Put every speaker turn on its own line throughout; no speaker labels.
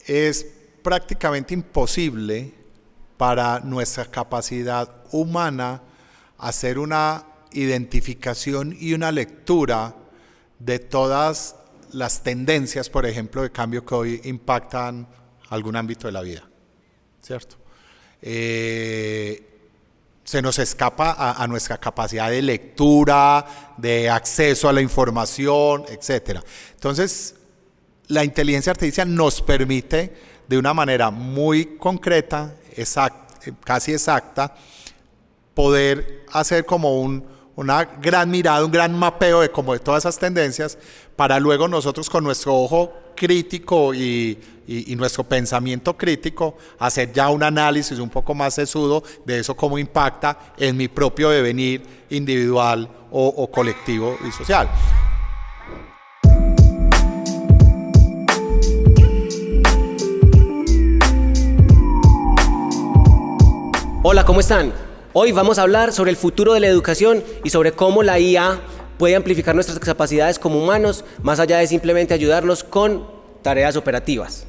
es prácticamente imposible para nuestra capacidad humana hacer una identificación y una lectura de todas las tendencias, por ejemplo, de cambio que hoy impactan algún ámbito de la vida, ¿cierto? Se nos escapa a nuestra capacidad de lectura, de acceso a la información, etc. Entonces, la inteligencia artificial nos permite, de una manera muy concreta, casi exacta, poder hacer como una gran mirada, un gran mapeo de todas esas tendencias, para luego nosotros con nuestro ojo crítico y nuestro pensamiento crítico hacer ya un análisis un poco más sesudo de eso, cómo impacta en mi propio devenir individual o colectivo y social.
Hola, ¿cómo están? Hoy vamos a hablar sobre el futuro de la educación y sobre cómo la IA puede amplificar nuestras capacidades como humanos, más allá de simplemente ayudarnos con tareas operativas.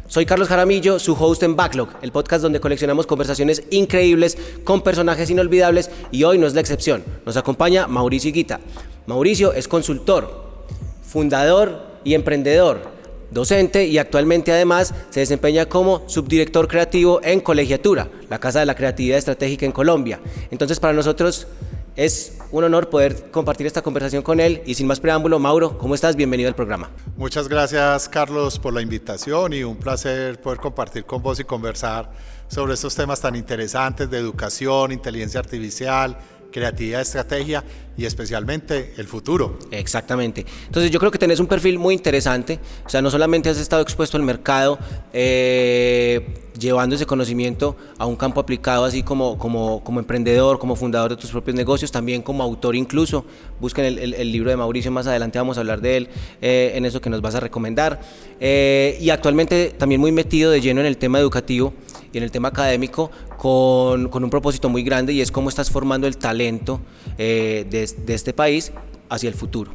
Soy Carlos Jaramillo, su host en Backlog, el podcast donde coleccionamos conversaciones increíbles con personajes inolvidables, y hoy no es la excepción. Nos acompaña Mauricio Higuita. Mauricio es consultor, fundador y emprendedor, docente, y actualmente además se desempeña como subdirector creativo en Colegiatura, la Casa de la Creatividad Estratégica en Colombia. Entonces, para nosotros es un honor poder compartir esta conversación con él, y sin más preámbulo, Mauro, ¿cómo estás? Bienvenido al programa.
Muchas gracias, Carlos, por la invitación, y un placer poder compartir con vos y conversar sobre estos temas tan interesantes de educación, inteligencia artificial, creatividad, estrategia y especialmente el futuro.
Exactamente. Entonces yo creo que tenés un perfil muy interesante. O sea, no solamente has estado expuesto al mercado, llevando ese conocimiento a un campo aplicado, así como emprendedor, como fundador de tus propios negocios, también como autor incluso. Busquen el libro de Mauricio, más adelante vamos a hablar de él, en eso que nos vas a recomendar. Y actualmente también muy metido de lleno en el tema educativo y en el tema académico, con un propósito muy grande, y es cómo estás formando el talento de este país hacia el futuro.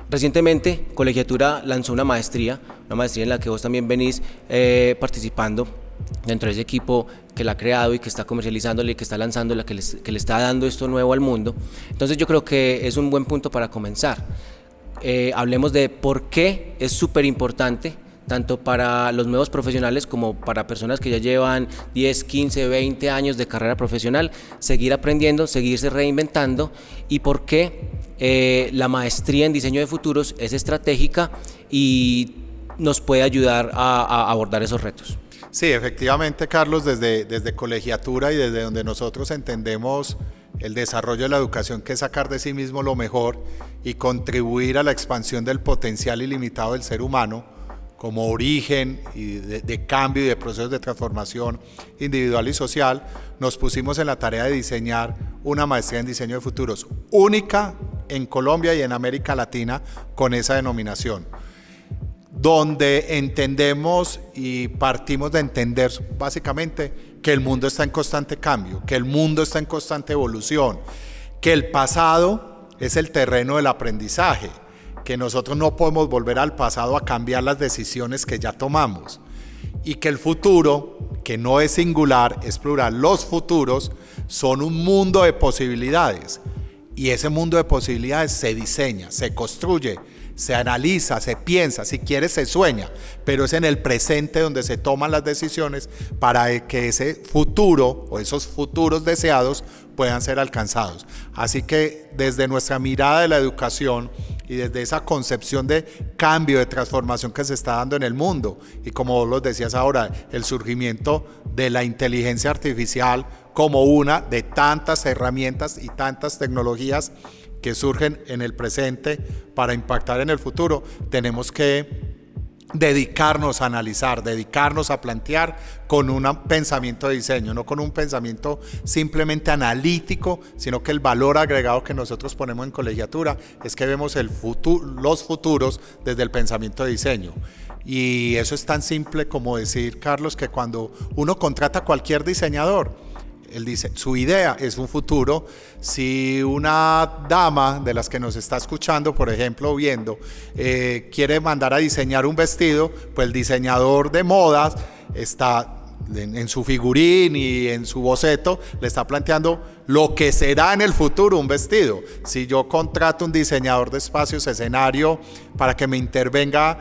Recientemente, Colegiatura lanzó una maestría en la que vos también venís participando dentro de ese equipo que la ha creado y que está comercializándola y que está lanzándola, que le está dando esto nuevo al mundo. Entonces yo creo que es un buen punto para comenzar. Hablemos de por qué es súper importante, tanto para los nuevos profesionales como para personas que ya llevan 10, 15, 20 años de carrera profesional, seguir aprendiendo, seguirse reinventando, y por qué la maestría en diseño de futuros es estratégica y nos puede ayudar a abordar esos retos.
Sí, efectivamente, Carlos, desde Colegiatura y desde donde nosotros entendemos el desarrollo de la educación, que es sacar de sí mismo lo mejor y contribuir a la expansión del potencial ilimitado del ser humano como origen y de cambio y de procesos de transformación individual y social, nos pusimos en la tarea de diseñar una maestría en diseño de futuros, única en Colombia y en América Latina con esa denominación, donde entendemos y partimos de entender básicamente que el mundo está en constante cambio, que el mundo está en constante evolución, que el pasado es el terreno del aprendizaje, que nosotros no podemos volver al pasado a cambiar las decisiones que ya tomamos, y que el futuro, que no es singular, es plural, los futuros son un mundo de posibilidades, y ese mundo de posibilidades se diseña, se construye, se analiza, se piensa, si quiere se sueña, pero es en el presente donde se toman las decisiones para que ese futuro o esos futuros deseados puedan ser alcanzados. Así que desde nuestra mirada de la educación y desde esa concepción de cambio, de transformación que se está dando en el mundo, y como vos lo decías ahora, el surgimiento de la inteligencia artificial como una de tantas herramientas y tantas tecnologías que surgen en el presente para impactar en el futuro, tenemos que dedicarnos a analizar, dedicarnos a plantear con un pensamiento de diseño, no con un pensamiento simplemente analítico, sino que el valor agregado que nosotros ponemos en Colegiatura es que vemos los futuros desde el pensamiento de diseño. Y eso es tan simple como decir, Carlos, que cuando uno contrata a cualquier diseñador, su idea es un futuro. Si una dama de las que nos está escuchando, por ejemplo, viendo, quiere mandar a diseñar un vestido, pues el diseñador de modas está en su figurín y en su boceto, le está planteando lo que será en el futuro un vestido. Si yo contrato un diseñador de espacios, escenario, para que me intervenga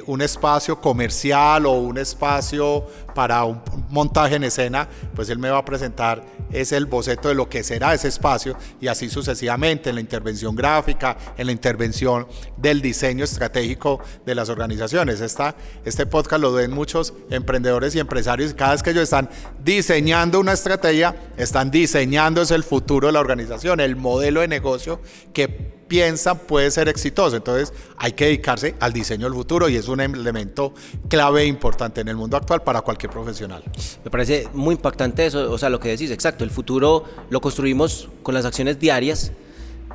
un espacio comercial o un espacio para un montaje en escena, pues él me va a presentar el boceto de lo que será ese espacio, y así sucesivamente en la intervención gráfica, en la intervención del diseño estratégico de las organizaciones. Este podcast lo ven muchos emprendedores y empresarios, y cada vez que ellos están diseñando una estrategia, están diseñando el futuro de la organización, el modelo de negocio que piensan puede ser exitoso. Entonces hay que dedicarse al diseño del futuro, y es un elemento clave e importante en el mundo actual para cualquier profesional.
Me parece muy impactante eso, o sea, lo que decís, exacto, el futuro lo construimos con las acciones diarias.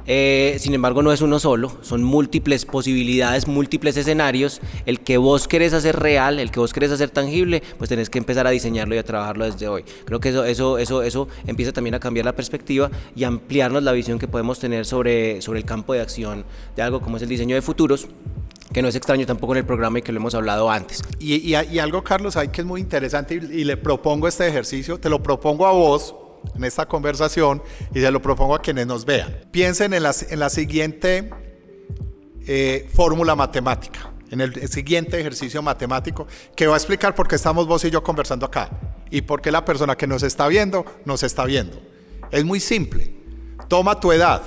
Sin embargo, no es uno solo, son múltiples posibilidades, múltiples escenarios. El que vos querés hacer real, el que vos querés hacer tangible, pues tenés que empezar a diseñarlo y a trabajarlo desde hoy. Creo que eso empieza también a cambiar la perspectiva y a ampliarnos la visión que podemos tener sobre el campo de acción de algo como es el diseño de futuros, que no es extraño tampoco en el programa y que lo hemos hablado antes.
Y algo, Carlos, hay que es muy interesante, y le propongo este ejercicio, te lo propongo a vos en esta conversación, y se lo propongo a quienes nos vean. Piensen en la siguiente fórmula matemática, en el siguiente ejercicio matemático, que va a explicar por qué estamos vos y yo conversando acá, y por qué la persona que nos está viendo. Es muy simple. Toma tu edad,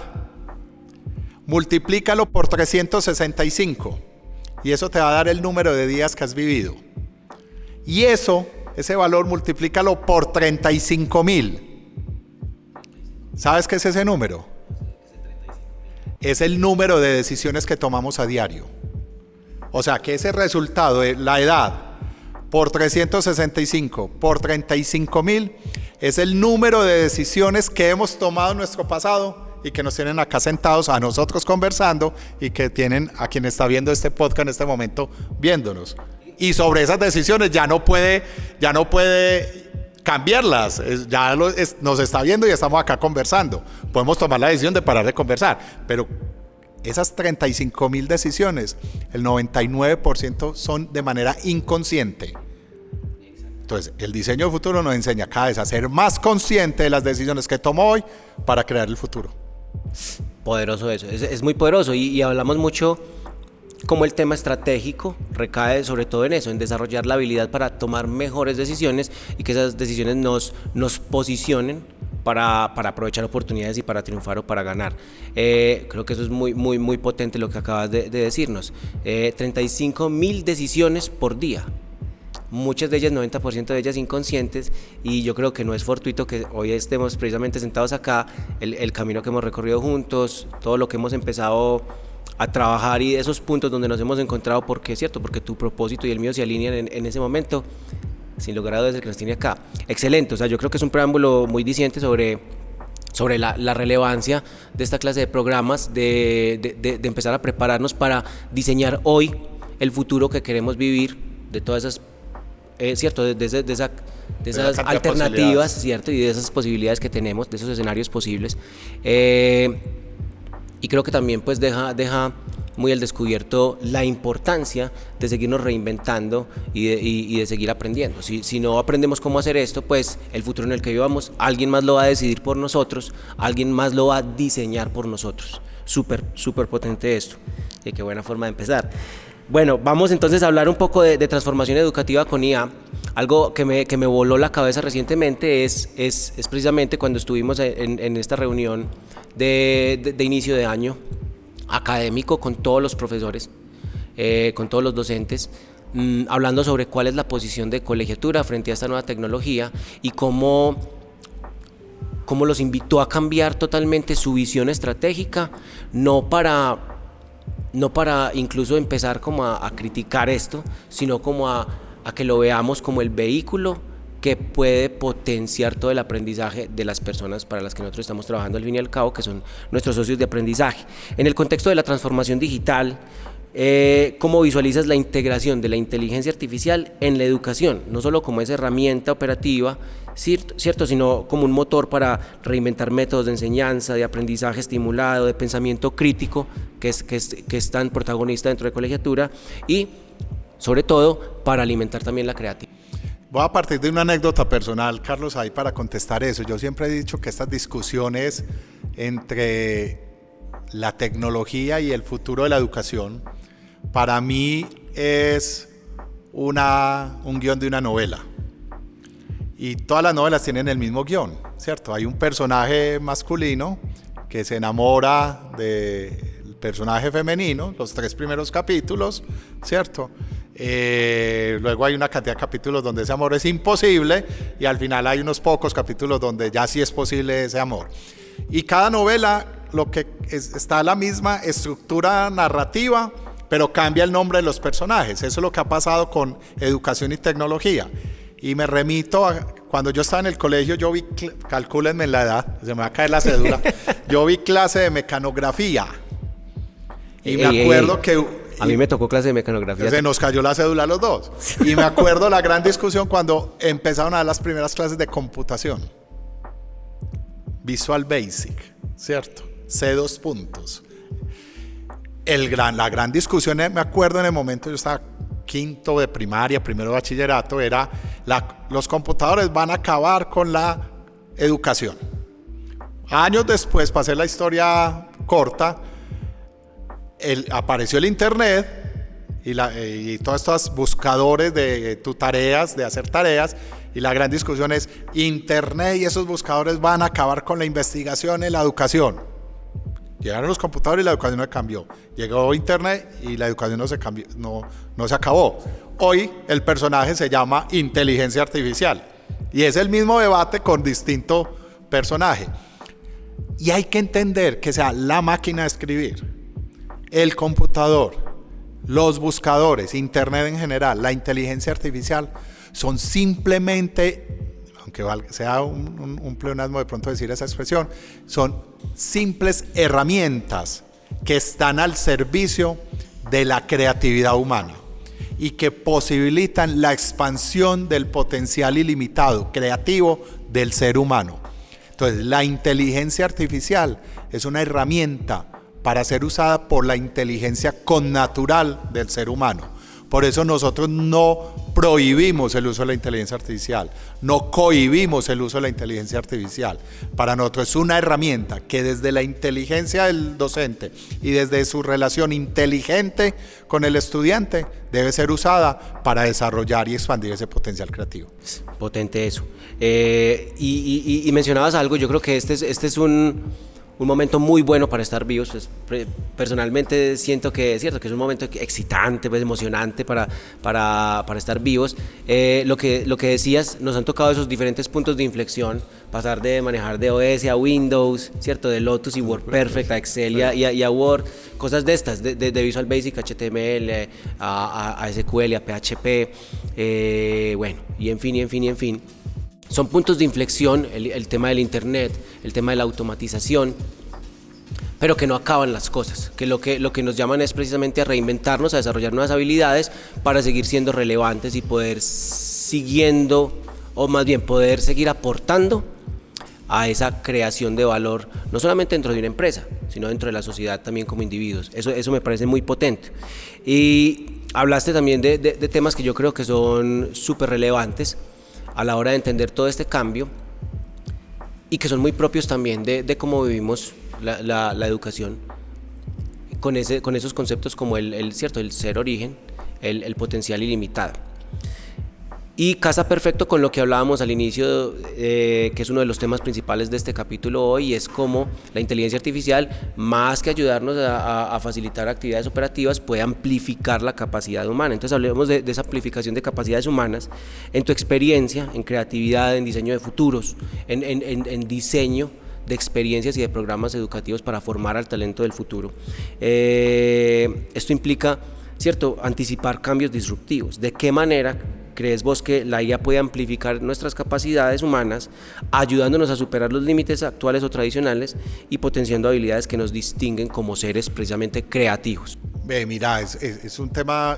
multiplícalo por 365, y eso te va a dar el número de días que has vivido. Y ese valor multiplícalo por 35.000. ¿Sabes qué es ese número? Es el número de decisiones que tomamos a diario. O sea, que ese resultado de la edad por 365 por 35.000 es el número de decisiones que hemos tomado en nuestro pasado y que nos tienen acá sentados a nosotros conversando, y que tienen a quien está viendo este podcast en este momento viéndonos. Y sobre esas decisiones ya no puede cambiarlas, nos está viendo y estamos acá conversando. Podemos tomar la decisión de parar de conversar, pero esas 35.000 decisiones, el 99% son de manera inconsciente. Entonces, el diseño de futuro nos enseña cada vez a ser más consciente de las decisiones que tomo hoy para crear el futuro.
Poderoso eso, es muy poderoso, y hablamos mucho como el tema estratégico recae sobre todo en eso, en desarrollar la habilidad para tomar mejores decisiones, y que esas decisiones nos posicionen para aprovechar oportunidades y para triunfar o para ganar. Creo que eso es muy, muy, muy potente lo que acabas de decirnos. 35.000 decisiones por día. Muchas de ellas, 90% de ellas inconscientes, y yo creo que no es fortuito que hoy estemos precisamente sentados acá, el camino que hemos recorrido juntos, todo lo que hemos empezado a trabajar, y esos puntos donde nos hemos encontrado, porque es cierto, porque tu propósito y el mío se alinean en ese momento, sin lugar a dudas, el que nos tiene acá. Excelente, o sea, yo creo que es un preámbulo muy diciente sobre la relevancia de esta clase de programas, de empezar a prepararnos para diseñar hoy el futuro que queremos vivir, de todas esas, cierto, de esas alternativas, cierto, y de esas posibilidades que tenemos, de esos escenarios posibles. Y creo que también pues deja muy al descubierto la importancia de seguirnos reinventando y de seguir aprendiendo. Si no aprendemos cómo hacer esto, pues el futuro en el que vivamos, alguien más lo va a decidir por nosotros, alguien más lo va a diseñar por nosotros. Súper, súper potente esto. Y qué buena forma de empezar. Bueno, vamos entonces a hablar un poco de transformación educativa con IA. Algo que me voló la cabeza recientemente es precisamente cuando estuvimos en esta reunión de inicio de año académico con todos los profesores, con todos los docentes, hablando sobre cuál es la posición de colegiatura frente a esta nueva tecnología, y cómo los invitó a cambiar totalmente su visión estratégica, no para incluso empezar como a criticar esto, sino como a que lo veamos como el vehículo que puede potenciar todo el aprendizaje de las personas para las que nosotros estamos trabajando al fin y al cabo, que son nuestros socios de aprendizaje. En el contexto de la transformación digital, ¿Cómo visualizas la integración de la inteligencia artificial en la educación? No solo como esa herramienta operativa, ¿cierto? Sino como un motor para reinventar métodos de enseñanza, de aprendizaje estimulado, de pensamiento crítico, que es tan protagonista dentro de colegiatura, y sobre todo para alimentar también la creatividad.
Voy a partir de una anécdota personal, Carlos, ahí para contestar eso. Yo siempre he dicho que estas discusiones entre la tecnología y el futuro de la educación, para mí es un guión de una novela. Y todas las novelas tienen el mismo guión, ¿cierto? Hay un personaje masculino que se enamora del personaje femenino, los 3 primeros capítulos, ¿cierto? Luego hay una cantidad de capítulos donde ese amor es imposible y al final hay unos pocos capítulos donde ya sí es posible ese amor. Y cada novela está la misma estructura narrativa, pero cambia el nombre de los personajes. Eso es lo que ha pasado con educación y tecnología. Y me remito a cuando yo estaba en el colegio, yo vi, calcúlenme la edad, se me va a caer la cédula, yo vi clase de mecanografía. Y me acuerdo que...
A mí me tocó clase de mecanografía.
Se nos cayó la cédula a los dos. Y me acuerdo la gran discusión cuando empezaron a dar las primeras clases de computación. Visual Basic, ¿cierto? C2 puntos. La gran discusión, me acuerdo en el momento, yo estaba quinto de primaria, primero de bachillerato, era los computadores van a acabar con la educación. Años después, para hacer la historia corta, apareció el internet y todos estos buscadores de tus tareas, de hacer tareas, y la gran discusión es internet y esos buscadores van a acabar con la investigación en la educación. Llegaron los computadores y la educación no cambió. Llegó internet y la educación no se acabó. Hoy el personaje se llama inteligencia artificial y es el mismo debate con distinto personaje. Y hay que entender que sea la máquina de escribir, el computador, los buscadores, internet en general, la inteligencia artificial son simplemente, aunque sea un pleonasmo de pronto decir esa expresión, son simples herramientas que están al servicio de la creatividad humana y que posibilitan la expansión del potencial ilimitado creativo del ser humano. Entonces, la inteligencia artificial es una herramienta para ser usada por la inteligencia connatural del ser humano. Por eso nosotros no prohibimos el uso de la inteligencia artificial, no cohibimos el uso de la inteligencia artificial. Para nosotros es una herramienta que desde la inteligencia del docente y desde su relación inteligente con el estudiante debe ser usada para desarrollar y expandir ese potencial creativo.
Potente eso. Y mencionabas algo, yo creo que este es un momento muy bueno para estar vivos. Pues, personalmente siento que es cierto que es un momento excitante, pues, emocionante para estar vivos. Lo que decías, nos han tocado esos diferentes puntos de inflexión, pasar de manejar de OS a Windows, cierto, de Lotus y WordPerfect a Excel y a Word, cosas de estas, de Visual Basic, HTML, a SQL, a PHP, bueno, y en fin. Son puntos de inflexión, el tema del internet, el tema de la automatización, pero que no acaban las cosas, que lo que nos llaman es precisamente a reinventarnos, a desarrollar nuevas habilidades para seguir siendo relevantes y poder poder seguir aportando a esa creación de valor, no solamente dentro de una empresa, sino dentro de la sociedad también como individuos. Eso me parece muy potente. Y hablaste también de temas que yo creo que son súper relevantes a la hora de entender todo este cambio y que son muy propios también de cómo vivimos la educación con esos conceptos como el ser origen, el potencial ilimitado. Y casa perfecto con lo que hablábamos al inicio, que es uno de los temas principales de este capítulo hoy, es cómo la inteligencia artificial, más que ayudarnos a facilitar actividades operativas, puede amplificar la capacidad humana. Entonces hablemos de esa amplificación de capacidades humanas en tu experiencia, en creatividad, en diseño de futuros, en diseño de experiencias y de programas educativos para formar al talento del futuro. Esto implica, ¿cierto?, anticipar cambios disruptivos. ¿De qué manera crees vos que la IA puede amplificar nuestras capacidades humanas, ayudándonos a superar los límites actuales o tradicionales y potenciando habilidades que nos distinguen como seres precisamente creativos?
Mira, es un tema,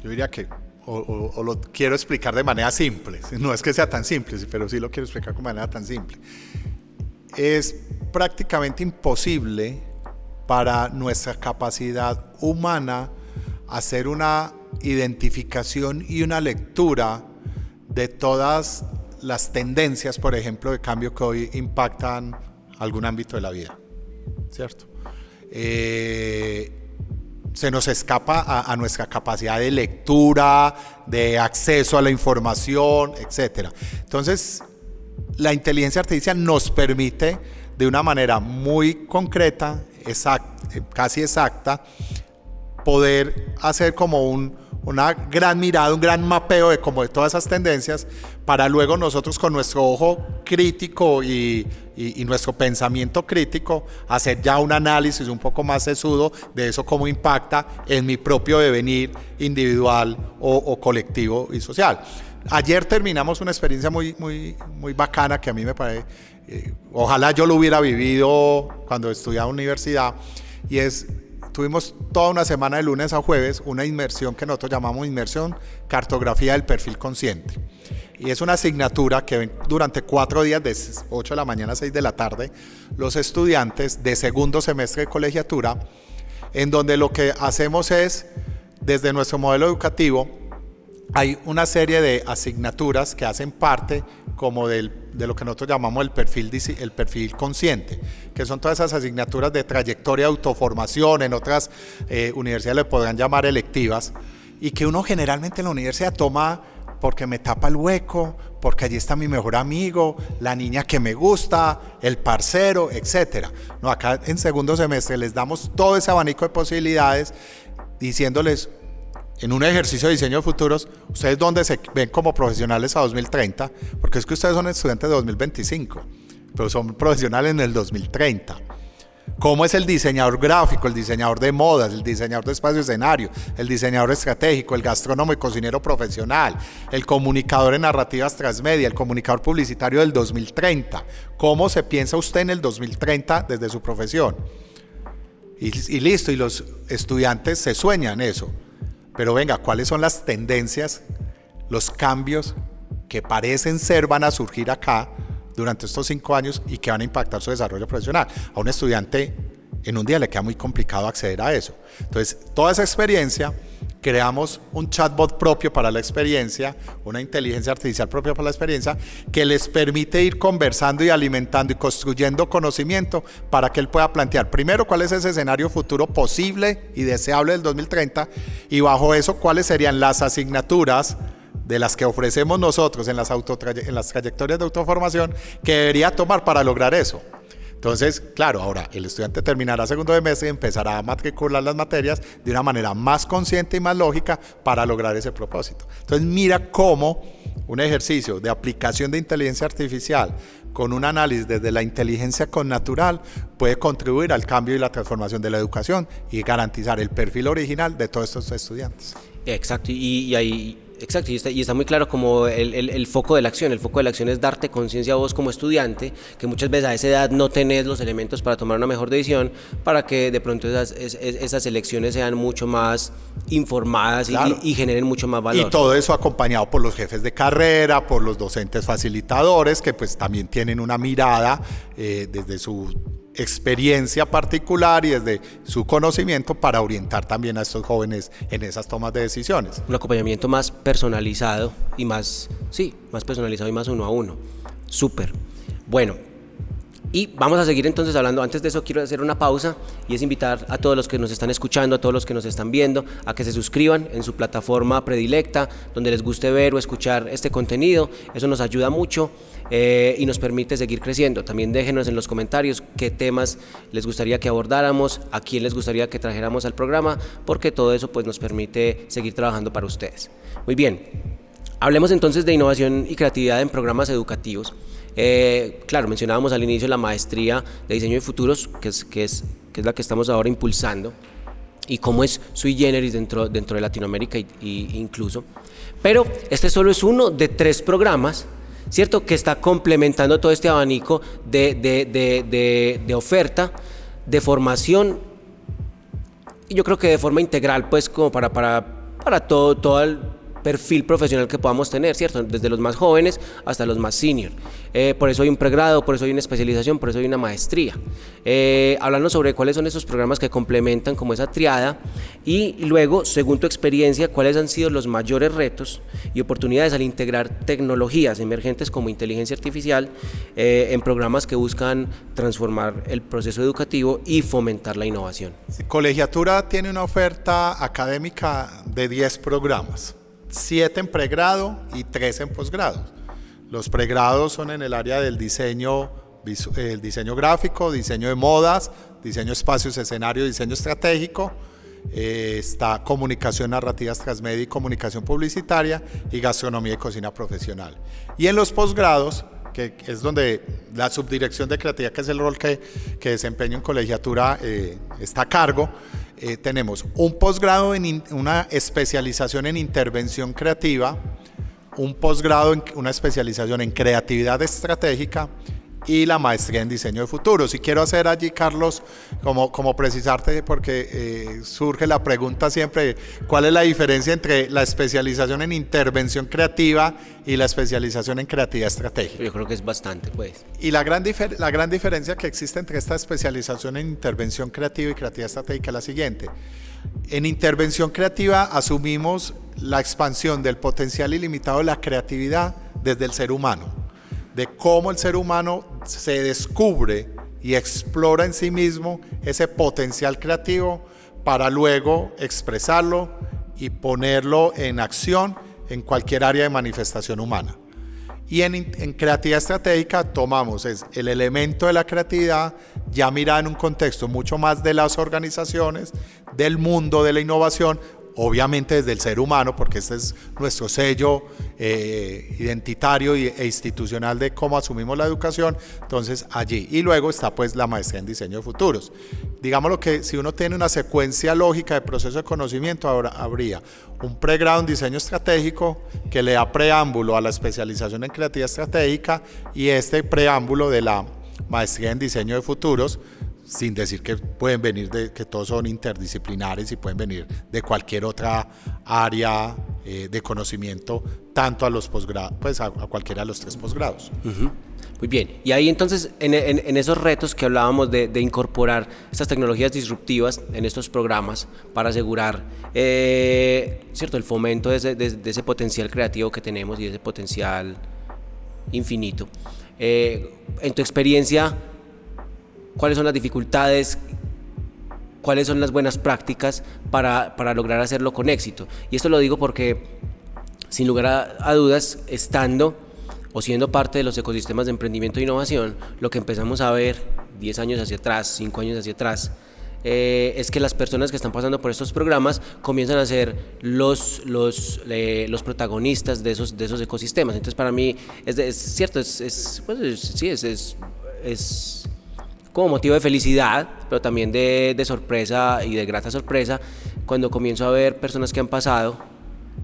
yo diría que o lo quiero explicar de manera simple. No es que sea tan simple, pero sí lo quiero explicar de manera tan simple. Es prácticamente imposible para nuestra capacidad humana hacer una identificación y una lectura de todas las tendencias, por ejemplo, de cambio que hoy impactan algún ámbito de la vida, ¿cierto? Se nos escapa a nuestra capacidad de lectura, de acceso a la información, etc. Entonces, la inteligencia artificial nos permite, de una manera muy concreta, casi exacta, poder hacer como una gran mirada, un gran mapeo de todas esas tendencias, para luego nosotros con nuestro ojo crítico y nuestro pensamiento crítico hacer ya un análisis un poco más sesudo de eso, cómo impacta en mi propio devenir individual o colectivo y social. Ayer terminamos una experiencia muy bacana que a mí me parece, ojalá yo lo hubiera vivido cuando estudiaba en la universidad, y tuvimos toda una semana de lunes a jueves una inmersión que nosotros llamamos inmersión cartografía del perfil consciente. Y es una asignatura que ven durante 4 días, de 8 de la mañana a 6 de la tarde, los estudiantes de segundo semestre de colegiatura, en donde lo que hacemos es, desde nuestro modelo educativo, hay una serie de asignaturas que hacen parte como de lo que nosotros llamamos el perfil consciente, que son todas esas asignaturas de trayectoria de autoformación, en otras universidades le podrán llamar electivas, y que uno generalmente en la universidad toma porque me tapa el hueco, porque allí está mi mejor amigo, la niña que me gusta, el parcero, etc. No, acá en segundo semestre les damos todo ese abanico de posibilidades, diciéndoles, en un ejercicio de diseño de futuros, ustedes dónde se ven como profesionales a 2030, porque es que ustedes son estudiantes de 2025, pero son profesionales en el 2030. ¿Cómo es el diseñador gráfico, el diseñador de modas, el diseñador de espacio escenario, el diseñador estratégico, el gastrónomo y cocinero profesional, el comunicador en narrativas transmedia, el comunicador publicitario del 2030? ¿Cómo se piensa usted en el 2030 desde su profesión? Y listo, y los estudiantes se sueñan eso. Pero venga, ¿cuáles son las tendencias, los cambios que parecen ser van a surgir acá durante estos 5 años y que van a impactar su desarrollo profesional? A un estudiante en un día le queda muy complicado acceder a eso. Entonces, toda esa experiencia, creamos un chatbot propio para la experiencia, una inteligencia artificial propia para la experiencia, que les permite ir conversando y alimentando y construyendo conocimiento para que él pueda plantear, primero, cuál es ese escenario futuro posible y deseable del 2030, y bajo eso, cuáles serían las asignaturas de las que ofrecemos nosotros en las trayectorias de autoformación que debería tomar para lograr eso. Entonces, claro, ahora el estudiante terminará segundo semestre y empezará a matricular las materias de una manera más consciente y más lógica para lograr ese propósito. Entonces, mira cómo un ejercicio de aplicación de inteligencia artificial con un análisis desde la inteligencia connatural puede contribuir al cambio y la transformación de la educación y garantizar el perfil original de todos estos estudiantes.
Exacto, Exacto, y está muy claro como el foco de la acción. El foco de la acción es darte conciencia a vos como estudiante, que muchas veces a esa edad no tenés los elementos para tomar una mejor decisión, para que de pronto esas elecciones sean mucho más informadas, claro, y generen mucho más valor.
Y todo eso acompañado por los jefes de carrera, por los docentes facilitadores, que pues también tienen una mirada desde su experiencia particular y desde su conocimiento para orientar también a estos jóvenes en esas tomas de decisiones.
Un acompañamiento más personalizado y más personalizado y más uno a uno. Súper. Bueno, y vamos a seguir entonces hablando. Antes de eso quiero hacer una pausa y es invitar a todos los que nos están escuchando, a todos los que nos están viendo, a que se suscriban en su plataforma predilecta, donde les guste ver o escuchar este contenido. Eso nos ayuda mucho y nos permite seguir creciendo. También déjenos en los comentarios qué temas les gustaría que abordáramos, a quién les gustaría que trajéramos al programa, porque todo eso pues nos permite seguir trabajando para ustedes. Muy bien, hablemos entonces de innovación y creatividad en programas educativos. Claro, mencionábamos al inicio la maestría de diseño de futuros, que es la que estamos ahora impulsando, y cómo es sui generis dentro de Latinoamérica y incluso. Pero este solo es uno de 3 programas, ¿cierto?, que está complementando todo este abanico de oferta, de formación Y yo creo que de forma integral, pues como para todo el perfil profesional que podamos tener, ¿cierto? Desde los más jóvenes hasta los más senior. Por eso hay un pregrado, por eso hay una especialización, por eso hay una maestría. Hablando sobre cuáles son esos programas que complementan como esa triada y luego, según tu experiencia, cuáles han sido los mayores retos y oportunidades al integrar tecnologías emergentes como inteligencia artificial en programas que buscan transformar el proceso educativo y fomentar la innovación.
Colegiatura tiene una oferta académica de 10 programas. 7 en pregrado y 3 en posgrado. Los pregrados son en el área del diseño, el diseño gráfico, diseño de modas, diseño de espacios, escenario, diseño estratégico, está comunicación narrativas transmedia y comunicación publicitaria y gastronomía y cocina profesional. Y en los posgrados, que es donde la subdirección de creatividad, que es el rol que desempeño en colegiatura, está a cargo, tenemos un posgrado en una especialización en intervención creativa, un posgrado en una especialización en creatividad estratégica y la maestría en diseño de futuros. Y quiero hacer allí, Carlos, como precisarte, porque surge la pregunta siempre, ¿cuál es la diferencia entre la especialización en intervención creativa y la especialización en creatividad estratégica?
Yo creo que es bastante, pues.
Y la gran diferencia que existe entre esta especialización en intervención creativa y creatividad estratégica es la siguiente. En intervención creativa asumimos la expansión del potencial ilimitado de la creatividad desde el ser humano, de cómo el ser humano se descubre y explora en sí mismo ese potencial creativo para luego expresarlo y ponerlo en acción en cualquier área de manifestación humana. Y en creatividad estratégica tomamos el elemento de la creatividad ya mirada en un contexto mucho más de las organizaciones, del mundo de la innovación, obviamente desde el ser humano, porque este es nuestro sello identitario e institucional de cómo asumimos la educación. Entonces allí, y luego está pues la maestría en diseño de futuros. Digámoslo que si uno tiene una secuencia lógica de proceso de conocimiento, habría un pregrado en diseño estratégico que le da preámbulo a la especialización en creatividad estratégica y este preámbulo de la maestría en diseño de futuros, sin decir que pueden venir que todos son interdisciplinares y pueden venir de cualquier otra área de conocimiento, tanto a los posgrados, pues a cualquiera de los 3 posgrados.
Uh-huh. Muy bien, y ahí entonces en esos retos que hablábamos de incorporar estas tecnologías disruptivas en estos programas para asegurar ¿cierto? El fomento de ese potencial creativo que tenemos y ese potencial infinito. En tu experiencia, ¿cuáles son las dificultades? ¿Cuáles son las buenas prácticas para lograr hacerlo con éxito? Y esto lo digo porque, sin lugar a dudas, estando o siendo parte de los ecosistemas de emprendimiento e innovación, lo que empezamos a ver 10 años hacia atrás, 5 años hacia atrás, es que las personas que están pasando por estos programas comienzan a ser los protagonistas de esos ecosistemas. Entonces, para mí es cierto, es como motivo de felicidad, pero también de sorpresa y de grata sorpresa cuando comienzo a ver personas que han pasado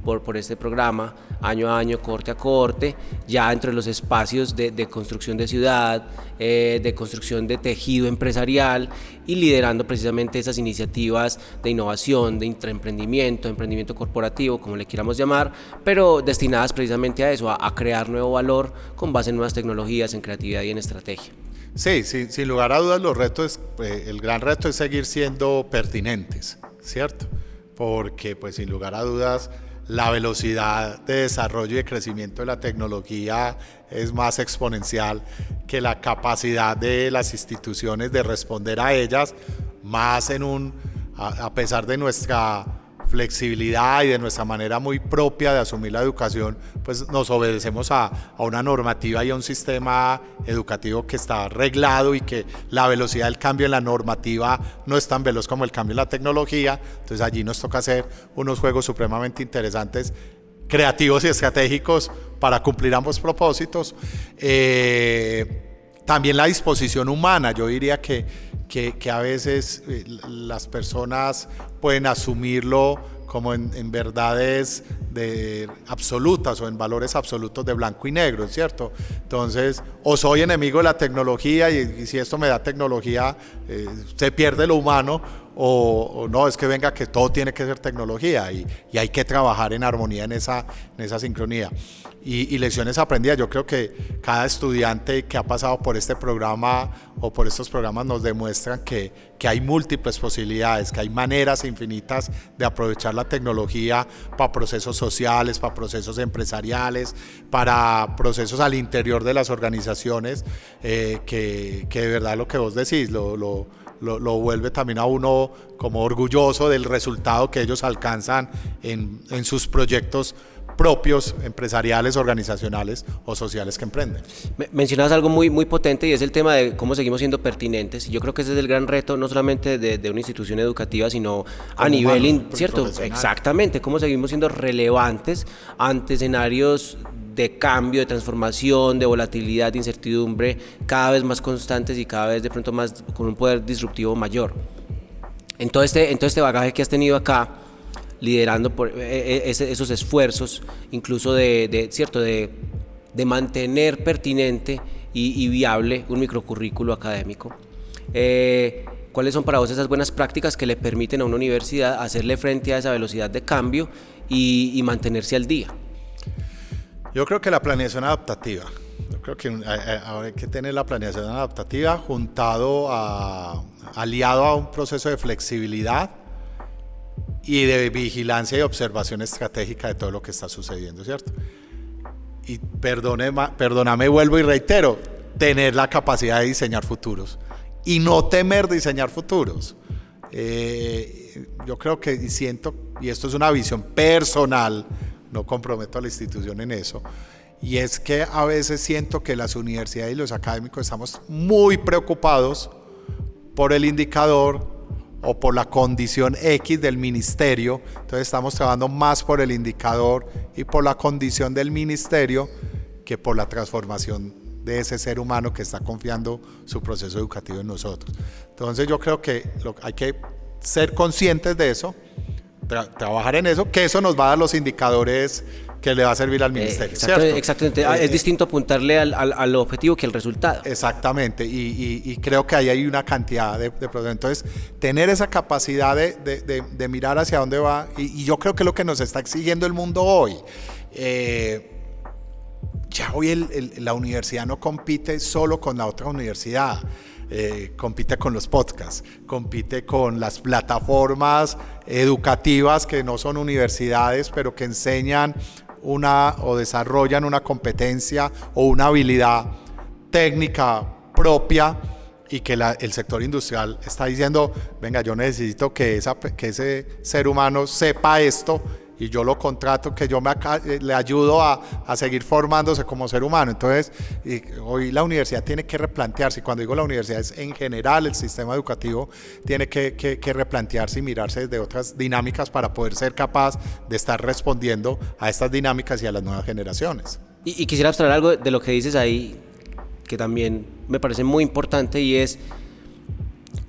por este programa año a año, corte a corte, ya entre los espacios de construcción de ciudad, de construcción de tejido empresarial y liderando precisamente esas iniciativas de innovación, de intraemprendimiento, emprendimiento corporativo, como le queramos llamar, pero destinadas precisamente a eso, a crear nuevo valor con base en nuevas tecnologías, en creatividad y en estrategia.
Sí, sin lugar a dudas los retos, el gran reto es seguir siendo pertinentes, ¿cierto? Porque pues sin lugar a dudas la velocidad de desarrollo y de crecimiento de la tecnología es más exponencial que la capacidad de las instituciones de responder a ellas, más a pesar de nuestra flexibilidad y de nuestra manera muy propia de asumir la educación, pues nos obedecemos a una normativa y a un sistema educativo que está reglado y que la velocidad del cambio en la normativa no es tan veloz como el cambio en la tecnología. Entonces allí nos toca hacer unos juegos supremamente interesantes, creativos y estratégicos para cumplir ambos propósitos. También la disposición humana, yo diría que a veces las personas pueden asumirlo como en verdades absolutas o en valores absolutos de blanco y negro, ¿cierto? Entonces, o soy enemigo de la tecnología y si esto me da tecnología, se pierde lo humano, o no, es que venga que todo tiene que ser tecnología y hay que trabajar en armonía en esa sincronía. Y lecciones aprendidas, yo creo que cada estudiante que ha pasado por este programa o por estos programas nos demuestran que hay múltiples posibilidades, que hay maneras infinitas de aprovechar la tecnología para procesos sociales, para procesos empresariales, para procesos al interior de las organizaciones, que de verdad lo que vos decís lo vuelve también a uno como orgulloso del resultado que ellos alcanzan en sus proyectos propios, empresariales, organizacionales o sociales que emprenden.
Mencionabas algo muy, muy potente y es el tema de cómo seguimos siendo pertinentes. Yo creo que ese es el gran reto, no solamente de una institución educativa, sino a nivel, ¿cierto? Exactamente, cómo seguimos siendo relevantes ante escenarios de cambio, de transformación, de volatilidad, de incertidumbre, cada vez más constantes y cada vez de pronto más con un poder disruptivo mayor. En todo este bagaje que has tenido acá, liderando por esos esfuerzos, incluso de mantener pertinente y viable un microcurrículo académico. ¿Cuáles son para vos esas buenas prácticas que le permiten a una universidad hacerle frente a esa velocidad de cambio y mantenerse al día?
Yo creo que la planeación adaptativa. Yo creo que ahora hay que tener la planeación adaptativa aliado a un proceso de flexibilidad y de vigilancia y observación estratégica de todo lo que está sucediendo, ¿cierto? Y perdóname, vuelvo y reitero, tener la capacidad de diseñar futuros y no temer diseñar futuros. Yo creo que siento, y esto es una visión personal, no comprometo a la institución en eso, y es que a veces siento que las universidades y los académicos estamos muy preocupados por el indicador o por la condición X del ministerio. Entonces estamos trabajando más por el indicador y por la condición del ministerio que por la transformación de ese ser humano que está confiando su proceso educativo en nosotros. Entonces yo creo que hay que ser conscientes de eso, trabajar en eso, que eso nos va a dar los indicadores que le va a servir al ministerio, ¿cierto?
Exactamente, es distinto apuntarle al objetivo que al resultado.
Exactamente, y creo que ahí hay una cantidad de problemas. Entonces, tener esa capacidad de mirar hacia dónde va, y yo creo que es lo que nos está exigiendo el mundo hoy. Ya hoy la universidad no compite solo con la otra universidad. Compite con los podcasts, compite con las plataformas educativas que no son universidades, pero que enseñan o desarrollan una competencia o una habilidad técnica propia, y que el sector industrial está diciendo, venga, yo necesito que ese ser humano sepa esto, y yo lo contrato, que yo le ayudo a seguir formándose como ser humano. Entonces, hoy la universidad tiene que replantearse, y cuando digo la universidad es en general el sistema educativo, tiene que replantearse y mirarse desde otras dinámicas para poder ser capaz de estar respondiendo a estas dinámicas y a las nuevas generaciones.
Y quisiera abstraer algo de lo que dices ahí, que también me parece muy importante, y es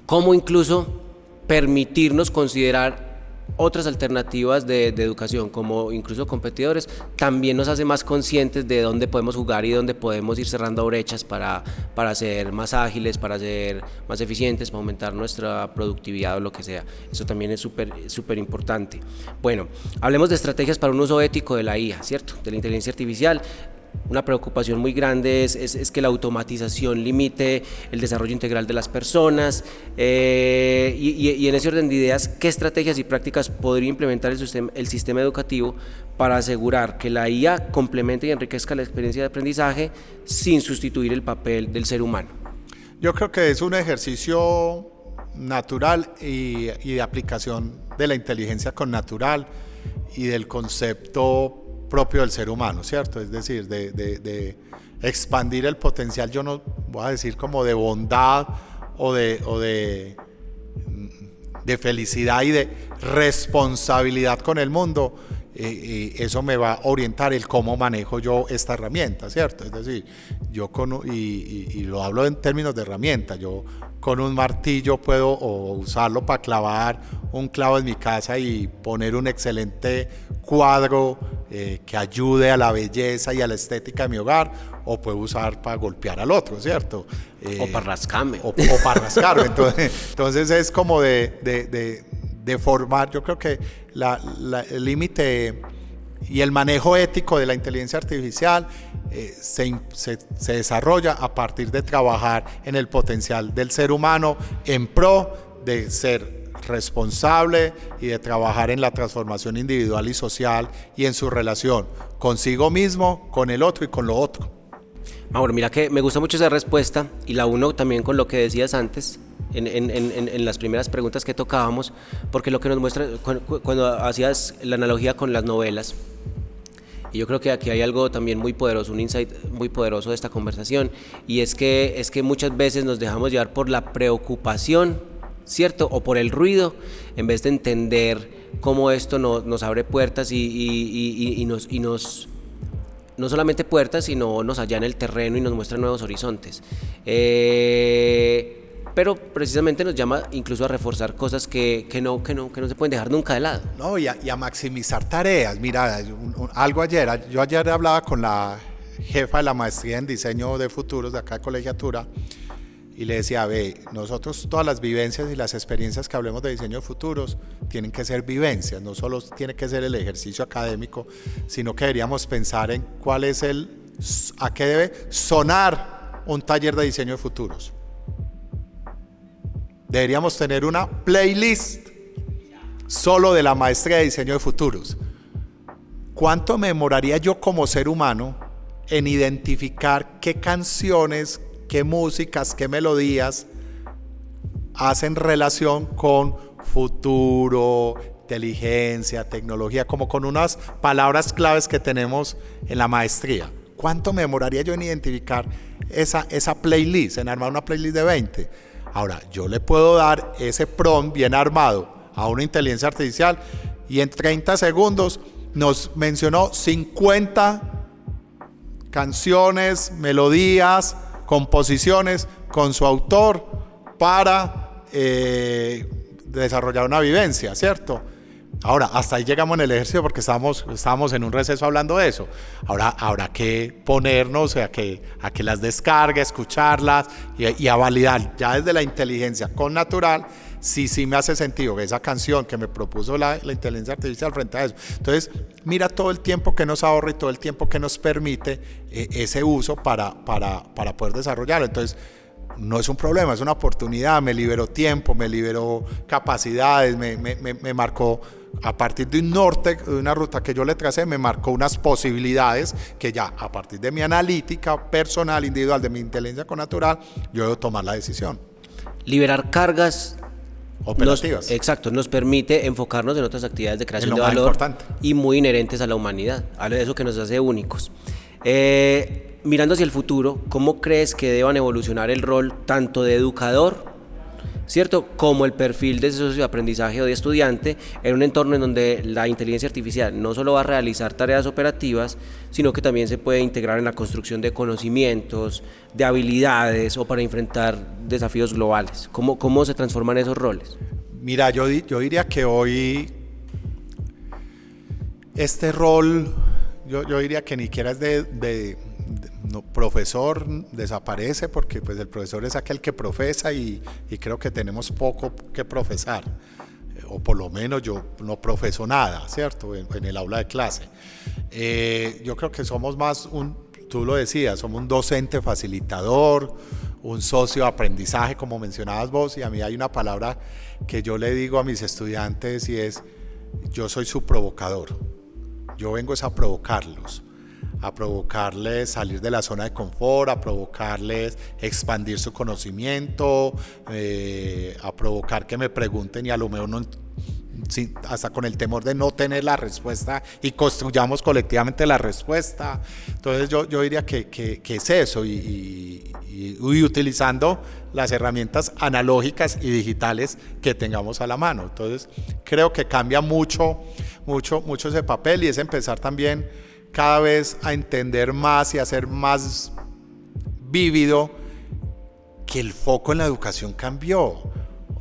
cómo incluso permitirnos considerar otras alternativas de educación, como incluso competidores, también nos hace más conscientes de dónde podemos jugar y dónde podemos ir cerrando brechas para ser más ágiles, para ser más eficientes, para aumentar nuestra productividad o lo que sea. Eso también es súper importante. Bueno, hablemos de estrategias para un uso ético de la IA, ¿cierto? De la inteligencia artificial. Una preocupación muy grande es que la automatización limite el desarrollo integral de las personas, y en ese orden de ideas, ¿qué estrategias y prácticas podría implementar el sistema educativo para asegurar que la IA complemente y enriquezca la experiencia de aprendizaje sin sustituir el papel del ser humano?
Yo creo que es un ejercicio natural y de aplicación de la inteligencia con natural y del concepto propio del ser humano, ¿cierto? Es decir, de expandir el potencial, yo no voy a decir como de bondad o de felicidad y de responsabilidad con el mundo, eso me va a orientar el cómo manejo yo esta herramienta, ¿cierto? Es decir, yo y lo hablo en términos de herramienta, yo con un martillo puedo usarlo para clavar un clavo en mi casa y poner un excelente cuadro que ayude a la belleza y a la estética de mi hogar, o puedo usar para golpear al otro, ¿cierto?
O para rascarme.
O para rascarme. Entonces es como de formar. Yo creo que el límite y el manejo ético de la inteligencia artificial se desarrolla a partir de trabajar en el potencial del ser humano en pro de ser responsable y de trabajar en la transformación individual y social y en su relación consigo mismo, con el otro y con lo otro.
Mauro, mira que me gusta mucho esa respuesta y la uno también con lo que decías antes en las primeras preguntas que tocábamos, porque lo que nos muestra cuando hacías la analogía con las novelas, y yo creo que aquí hay algo también muy poderoso, un insight muy poderoso de esta conversación, y es que muchas veces nos dejamos llevar por la preocupación, ¿cierto? O por el ruido, en vez de entender cómo esto nos abre puertas y nos no solamente puertas, sino nos allana el terreno y nos muestra nuevos horizontes. Pero precisamente nos llama incluso a reforzar cosas que no se pueden dejar nunca de lado.
No, y a maximizar tareas. Mira, yo ayer hablaba con la jefa de la maestría en diseño de futuros de acá de Colegiatura y le decía, nosotros todas las vivencias y las experiencias que hablemos de diseño de futuros tienen que ser vivencias, no solo tiene que ser el ejercicio académico, sino que deberíamos pensar en a qué debe sonar un taller de diseño de futuros. Deberíamos tener una playlist solo de la maestría de diseño de futuros. ¿Cuánto me demoraría yo como ser humano en identificar qué canciones, qué músicas, qué melodías hacen relación con futuro, inteligencia, tecnología, como con unas palabras claves que tenemos en la maestría? ¿Cuánto me demoraría yo en identificar esa playlist, en armar una playlist de 20? Ahora, yo le puedo dar ese prompt bien armado a una inteligencia artificial y en 30 segundos nos mencionó 50 canciones, melodías, composiciones con su autor para desarrollar una vivencia, ¿cierto? Ahora, hasta ahí llegamos en el ejercicio porque estábamos en un receso hablando de eso. Ahora habrá que ponernos a que las descargue, escucharlas y a validar ya desde la inteligencia con natural si sí me hace sentido esa canción que me propuso la inteligencia artificial frente a eso. Entonces, mira todo el tiempo que nos ahorra y todo el tiempo que nos permite ese uso para poder desarrollarlo. Entonces, no es un problema, es una oportunidad, me liberó tiempo, me liberó capacidades, me marcó, a partir de un norte, de una ruta que yo le tracé, me marcó unas posibilidades que ya a partir de mi analítica personal, individual, de mi inteligencia connatural, yo debo tomar la decisión.
Liberar cargas
operativas.
Nos permite enfocarnos en otras actividades de creación de valor y muy inherentes a la humanidad, a eso que nos hace únicos. Mirando hacia el futuro, ¿cómo crees que deban evolucionar el rol tanto de educador, ¿cierto?, como el perfil de socio de aprendizaje o de estudiante en un entorno en donde la inteligencia artificial no solo va a realizar tareas operativas, sino que también se puede integrar en la construcción de conocimientos, de habilidades o para enfrentar desafíos globales? ¿Cómo se transforman esos roles?
Mira, yo diría que hoy este rol, yo diría que ni siquiera es profesor, desaparece, porque pues el profesor es aquel que profesa y creo que tenemos poco que profesar, o por lo menos yo no profeso nada, ¿cierto?, en el aula de clase. Yo creo que somos más tú lo decías, somos un docente facilitador, un socio de aprendizaje, como mencionabas vos, y a mí hay una palabra que yo le digo a mis estudiantes y es: yo soy su provocador. Yo vengo es a provocarlos, a provocarles salir de la zona de confort, a provocarles expandir su conocimiento, a provocar que me pregunten y a lo mejor no, hasta con el temor de no tener la respuesta, y construyamos colectivamente la respuesta. Entonces yo diría que es eso, y utilizando las herramientas analógicas y digitales que tengamos a la mano. Entonces creo que cambia mucho ese papel, y es empezar también cada vez a entender más y a ser más vívido que el foco en la educación cambió.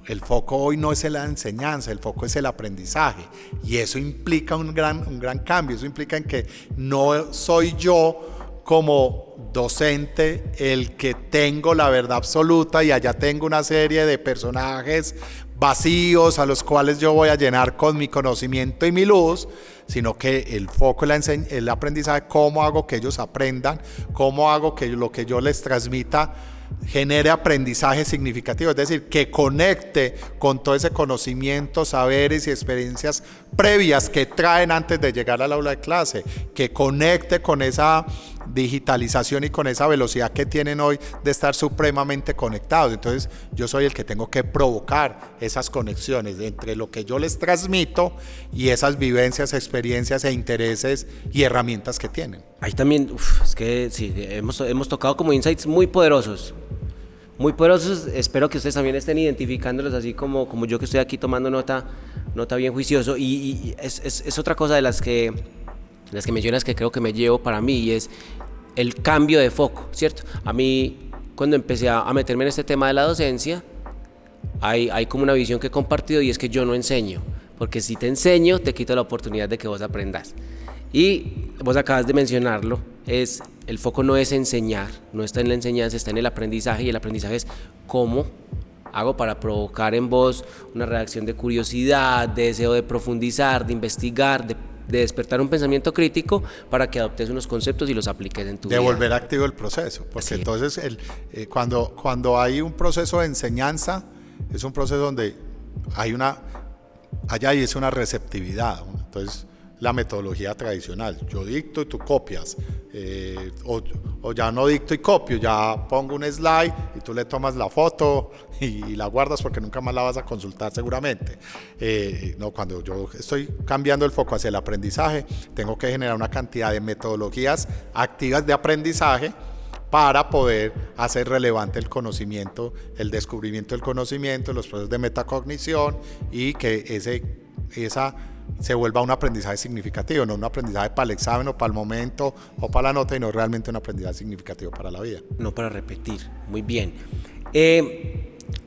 El foco hoy no es la enseñanza, el foco es el aprendizaje, y eso implica un gran cambio. Eso implica en que no soy yo como docente el que tengo la verdad absoluta y allá tengo una serie de personajes vacíos a los cuales yo voy a llenar con mi conocimiento y mi luz, sino que el foco es el aprendizaje. Cómo hago que ellos aprendan, cómo hago que lo que yo les transmita genere aprendizaje significativo, es decir, que conecte con todo ese conocimiento, saberes y experiencias previas que traen antes de llegar al aula de clase, que conecte con esa digitalización y con esa velocidad que tienen hoy de estar supremamente conectados. Entonces yo soy el que tengo que provocar esas conexiones entre lo que yo les transmito y esas vivencias, experiencias e intereses y herramientas que tienen.
Ahí también, es que sí, hemos tocado como insights muy poderosos. Muy poderosos. Espero que ustedes también estén identificándolos, así como yo que estoy aquí tomando nota bien juicioso. Y es otra cosa de las que mencionas que creo que me llevo para mí, y es el cambio de foco, ¿cierto? A mí, cuando empecé a meterme en este tema de la docencia, hay como una visión que he compartido, y es que yo no enseño, porque si te enseño, te quito la oportunidad de que vos aprendas. Y vos acabas de mencionarlo, el foco no es enseñar, no está en la enseñanza, está en el aprendizaje, y el aprendizaje es cómo hago para provocar en vos una reacción de curiosidad, de deseo de profundizar, de investigar, de despertar un pensamiento crítico para que adoptes unos conceptos y los apliques en tu vida.
De volver activo el proceso, porque sí. Entonces cuando hay un proceso de enseñanza, es un proceso donde allá es una receptividad, ¿no? Entonces la metodología tradicional, yo dicto y tú copias, o ya no dicto y copio, ya pongo un slide y tú le tomas la foto y la guardas porque nunca más la vas a consultar seguramente. No, cuando yo estoy cambiando el foco hacia el aprendizaje, tengo que generar una cantidad de metodologías activas de aprendizaje para poder hacer relevante el conocimiento, el descubrimiento del conocimiento, los procesos de metacognición, y que esa se vuelva un aprendizaje significativo, no un aprendizaje para el examen o para el momento o para la nota, sino realmente un aprendizaje significativo para la vida.
No para repetir. Muy bien.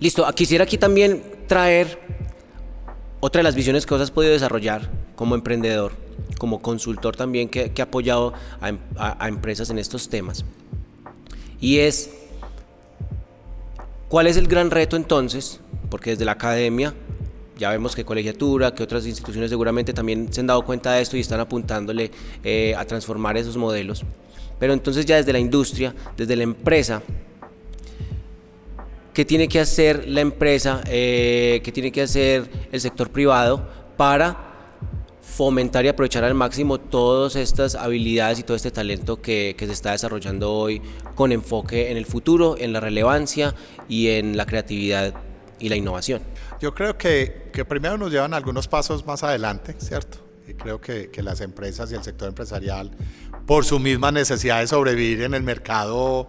Listo, quisiera aquí también traer otra de las visiones que vos has podido desarrollar como emprendedor, como consultor también que ha apoyado a empresas en estos temas. Y es, ¿cuál es el gran reto entonces? Porque desde la academia ya vemos que colegiatura, que otras instituciones seguramente también se han dado cuenta de esto y están apuntándole a transformar esos modelos. Pero entonces ya desde la industria, desde la empresa, ¿qué tiene que hacer la empresa, qué tiene que hacer el sector privado para fomentar y aprovechar al máximo todas estas habilidades y todo este talento que se está desarrollando hoy, con enfoque en el futuro, en la relevancia y en la creatividad y la innovación?
Yo creo que primero nos llevan algunos pasos más adelante, ¿cierto? Y creo que las empresas y el sector empresarial, por su misma necesidad de sobrevivir en el mercado,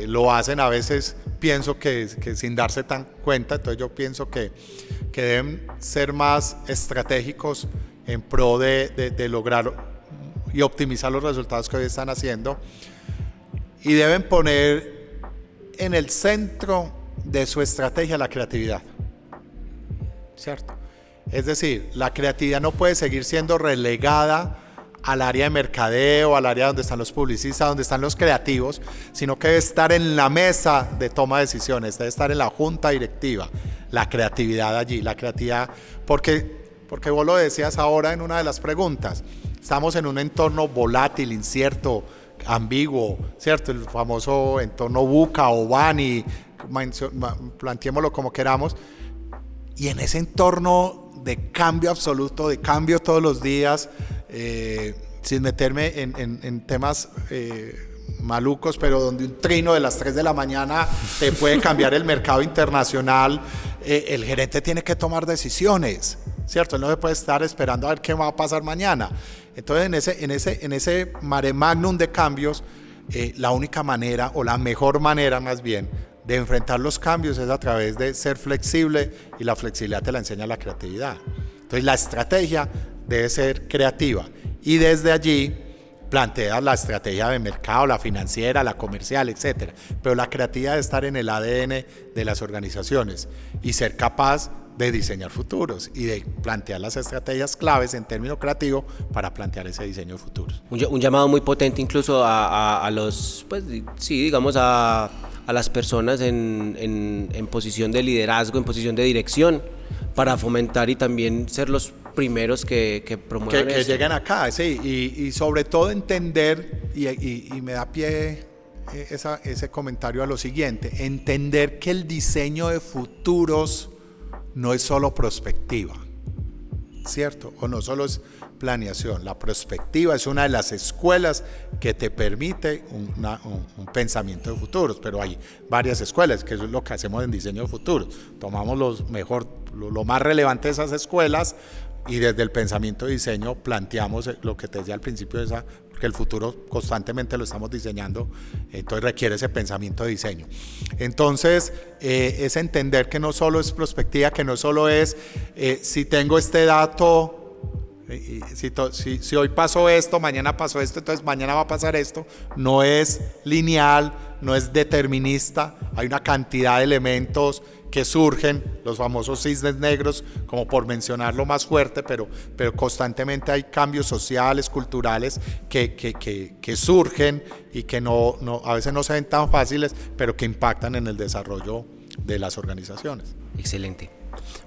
lo hacen a veces, pienso que sin darse tan cuenta. Entonces yo pienso que deben ser más estratégicos en pro de lograr y optimizar los resultados que hoy están haciendo, y deben poner en el centro de su estrategia la creatividad, ¿cierto? Es decir, la creatividad no puede seguir siendo relegada al área de mercadeo, al área donde están los publicistas, donde están los creativos, sino que debe estar en la mesa de toma de decisiones, debe estar en la junta directiva, la creatividad allí, la creatividad, porque vos lo decías ahora en una de las preguntas, estamos en un entorno volátil, incierto, ambiguo, ¿cierto? El famoso entorno VUCA o BANI, planteémoslo como queramos, y en ese entorno de cambio absoluto, de cambio todos los días, sin meterme en temas malucos, pero donde un trino de las 3 de la mañana te puede cambiar el mercado internacional, el gerente tiene que tomar decisiones, ¿cierto? Él no se puede estar esperando a ver qué va a pasar mañana. Entonces en ese mare magnum de cambios, la única manera, o la mejor manera más bien, de enfrentar los cambios es a través de ser flexible, y la flexibilidad te la enseña la creatividad. Entonces la estrategia debe ser creativa y desde allí plantea la estrategia de mercado, la financiera, la comercial, etcétera. Pero la creatividad debe estar en el ADN de las organizaciones y ser capaz de diseñar futuros y de plantear las estrategias claves en términos creativos para plantear ese diseño de futuros.
Un llamado muy potente incluso a los, pues sí, digamos a las personas en posición de liderazgo, en posición de dirección, para fomentar y también ser los primeros que promuevan
que lleguen acá, sí, y sobre todo entender, y me da pie ese comentario a lo siguiente, entender que el diseño de futuros no es solo prospectiva, ¿cierto? O no solo es planeación. La prospectiva es una de las escuelas que te permite un pensamiento de futuros, pero hay varias escuelas, que eso es lo que hacemos en diseño de futuros. Tomamos lo más relevante de esas escuelas y desde el pensamiento de diseño planteamos lo que te decía al principio, porque el futuro constantemente lo estamos diseñando, entonces requiere ese pensamiento de diseño. Entonces es entender que no solo es prospectiva, que no solo es si tengo este dato, si hoy pasó esto, mañana pasó esto, entonces mañana va a pasar esto. No es lineal, no es determinista, hay una cantidad de elementos que surgen, los famosos cisnes negros, como por mencionar lo más fuerte, pero constantemente hay cambios sociales, culturales que surgen y que a veces no se ven tan fáciles, pero que impactan en el desarrollo de las organizaciones.
Excelente.